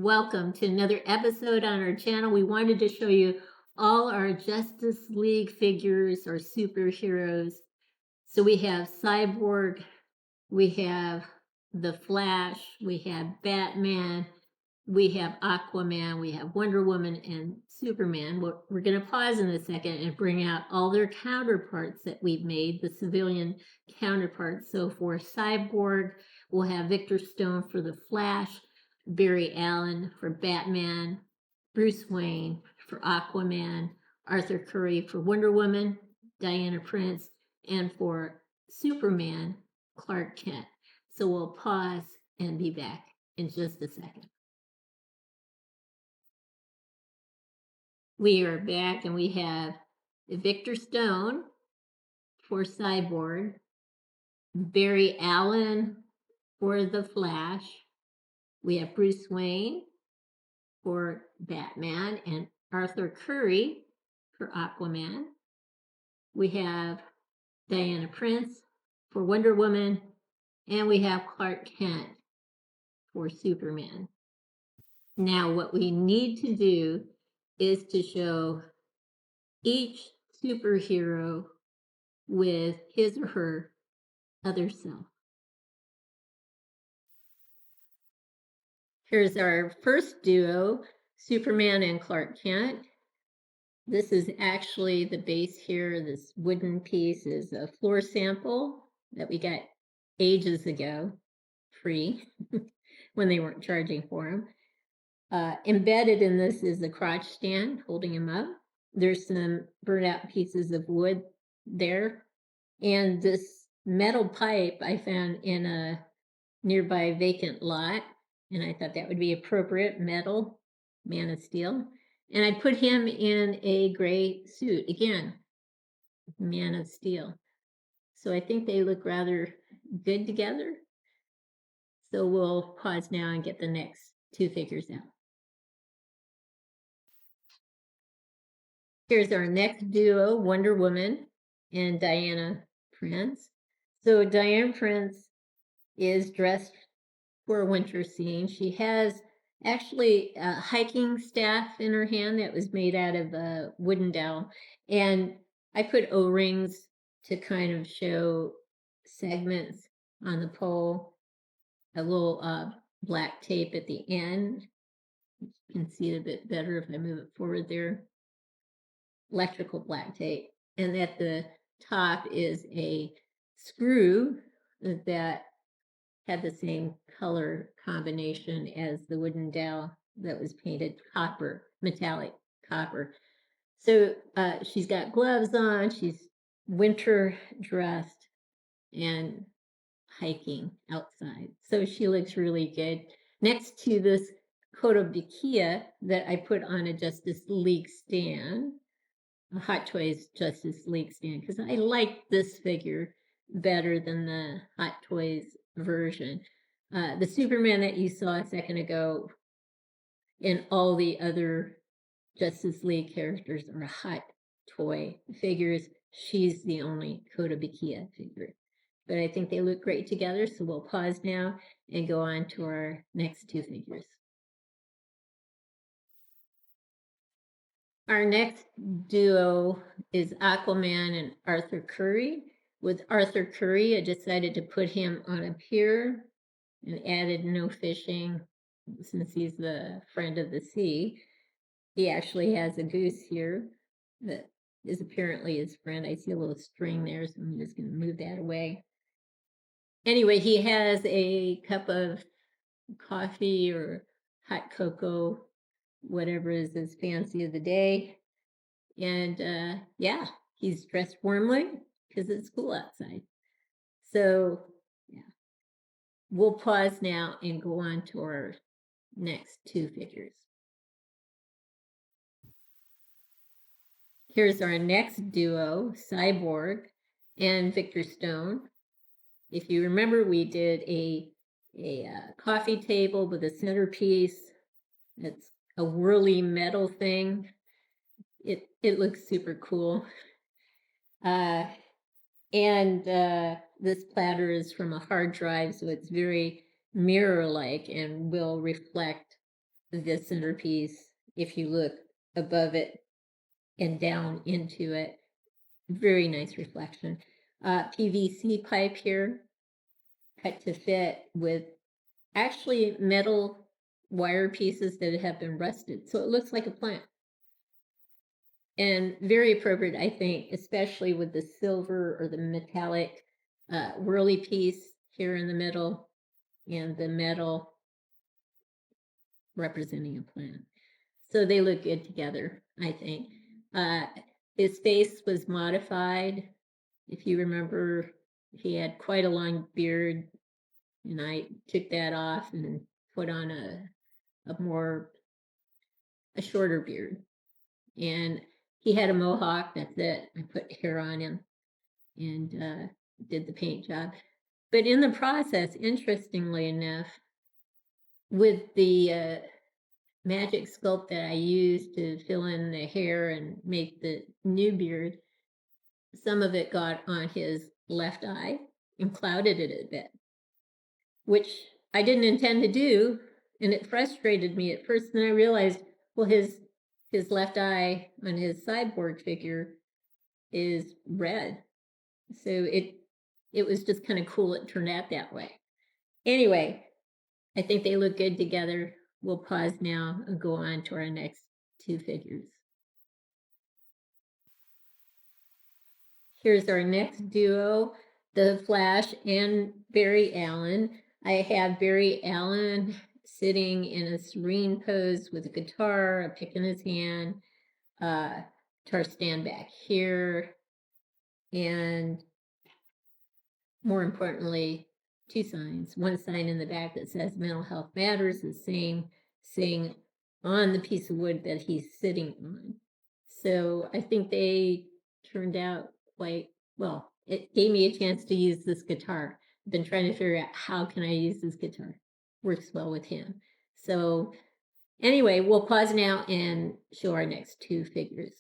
Welcome to another episode on our channel. We wanted to show you all our Justice League figures or superheroes. So we have Cyborg, we have the Flash, we have Batman, we have Aquaman, we have Wonder Woman, and Superman. We're going to pause in a second and bring out all their counterparts that we've made, the civilian counterparts. So for Cyborg, we'll have Victor Stone for the Flash, Barry Allen for Batman, Bruce Wayne for Aquaman, Arthur Curry for Wonder Woman, Diana Prince, and for Superman, Clark Kent. So we'll pause and be back in just a second. We are back and we have Victor Stone for Cyborg, Barry Allen for the Flash. We have Bruce Wayne for Batman and Arthur Curry for Aquaman. We have Diana Prince for Wonder Woman, and we have Clark Kent for Superman. Now, what we need to do is to show each superhero with his or her other self. Here's our first duo, Superman and Clark Kent. This is actually the base here. This wooden piece is a floor sample that we got ages ago, free, when they weren't charging for them. Embedded in this is the crotch stand holding him up. There's some burnt out pieces of wood there. And this metal pipe I found in a nearby vacant lot. And I thought that would be appropriate, metal, Man of Steel. And I put him in a gray suit, again, Man of Steel. So I think they look rather good together. So we'll pause now and get the next two figures out. Here's our next duo, Wonder Woman and Diana Prince. So Diana Prince is dressed for a winter scene. She has actually a hiking staff in her hand that was made out of a wooden dowel. And I put O-rings to kind of show segments on the pole, a little black tape at the end. You can see it a bit better if I move it forward there. Electrical black tape. And at the top is a screw that had the same color combination as the wooden dowel that was painted copper, metallic copper. So she's got gloves on, she's winter dressed and hiking outside. So she looks really good. Next to this Kotobukiya that I put on a Justice League stand, a Hot Toys Justice League stand, because I like this figure better than the Hot Toys version. The Superman that you saw a second ago and all the other Justice League characters are Hot Toy figures. She's the only Kotobukiya figure. But I think they look great together, so we'll pause now and go on to our next two figures. Our next duo is Aquaman and Arthur Curry. With Arthur Curry, I decided to put him on a pier and added no fishing since he's the friend of the sea. He actually has a goose here that is apparently his friend. I see a little string there, so I'm just going to move that away. Anyway, he has a cup of coffee or hot cocoa, whatever is his fancy of the day. And yeah, he's dressed warmly because it's cool outside. So yeah, we'll pause now and go on to our next two figures. Here's our next duo, Cyborg and Victor Stone. If you remember, we did a coffee table with a centerpiece. It's a whirly metal thing. It looks super cool. And this platter is from a hard drive, so it's very mirror-like and will reflect the centerpiece. If you look above it and down into it, very nice reflection. PVC pipe here, cut to fit with actually metal wire pieces that have been rusted. So it looks like a plant. And very appropriate, I think, especially with the silver or the metallic whirly piece here in the middle and the metal representing a plant. So they look good together, I think. His face was modified. If you remember, he had quite a long beard, and I took that off and put on a shorter beard. And he had a mohawk, that's it. I put hair on him and did the paint job. But in the process, interestingly enough, with the magic sculpt that I used to fill in the hair and make the new beard, some of it got on his left eye and clouded it a bit, which I didn't intend to do, and it frustrated me at first. Then I realized, well, his left eye on his cyborg figure is red, so it was just kind of cool it turned out that way. Anyway, I think they look good together. We'll pause now and go on to our next two figures. Here's our next duo, the Flash and Barry Allen. I have Barry Allen sitting in a serene pose with a guitar, a pick in his hand, guitar stand back here, and more importantly, two signs. One sign in the back that says mental health matters, the same saying on the piece of wood that he's sitting on. So I think they turned out quite well. It gave me a chance to use this guitar. I've been trying to figure out how can I use this guitar. Works well with him. So anyway, we'll pause now and show our next two figures.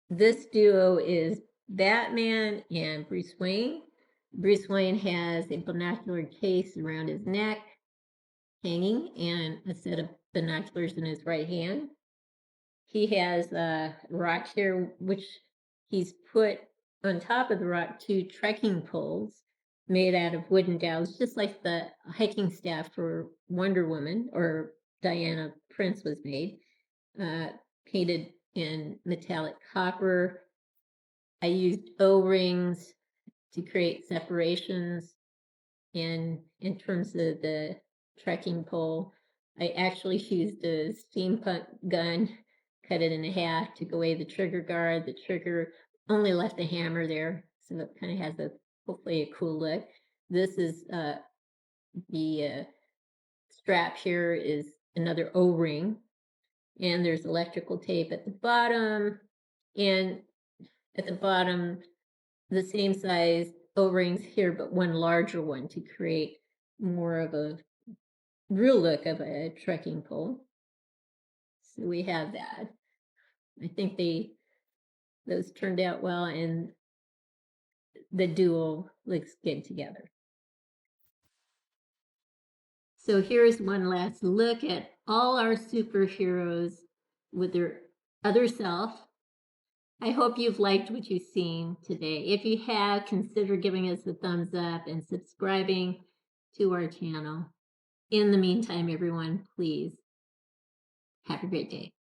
This duo is Batman and Bruce Wayne. Bruce Wayne has a binocular case around his neck, hanging, and a set of binoculars in his right hand. He has a rock here, which he's put on top of the rock two trekking poles made out of wooden dowels, just like the hiking staff for Wonder Woman or Diana Prince was made, painted in metallic copper. I used O-rings to create separations in terms of the trekking pole. I actually used a steampunk gun, cut it in half, took away the trigger guard. The trigger only left the hammer there, so it kind of has hopefully a cool look. This is the strap here is another O-ring, and there's electrical tape at the bottom, and at the bottom the same size O-rings here, but one larger one to create more of a real look of a trekking pole. So we have that. I think those turned out well, and the duo looks good together. So here's one last look at all our superheroes with their other self. I hope you've liked what you've seen today. If you have, consider giving us a thumbs up and subscribing to our channel. In the meantime, everyone, please have a great day.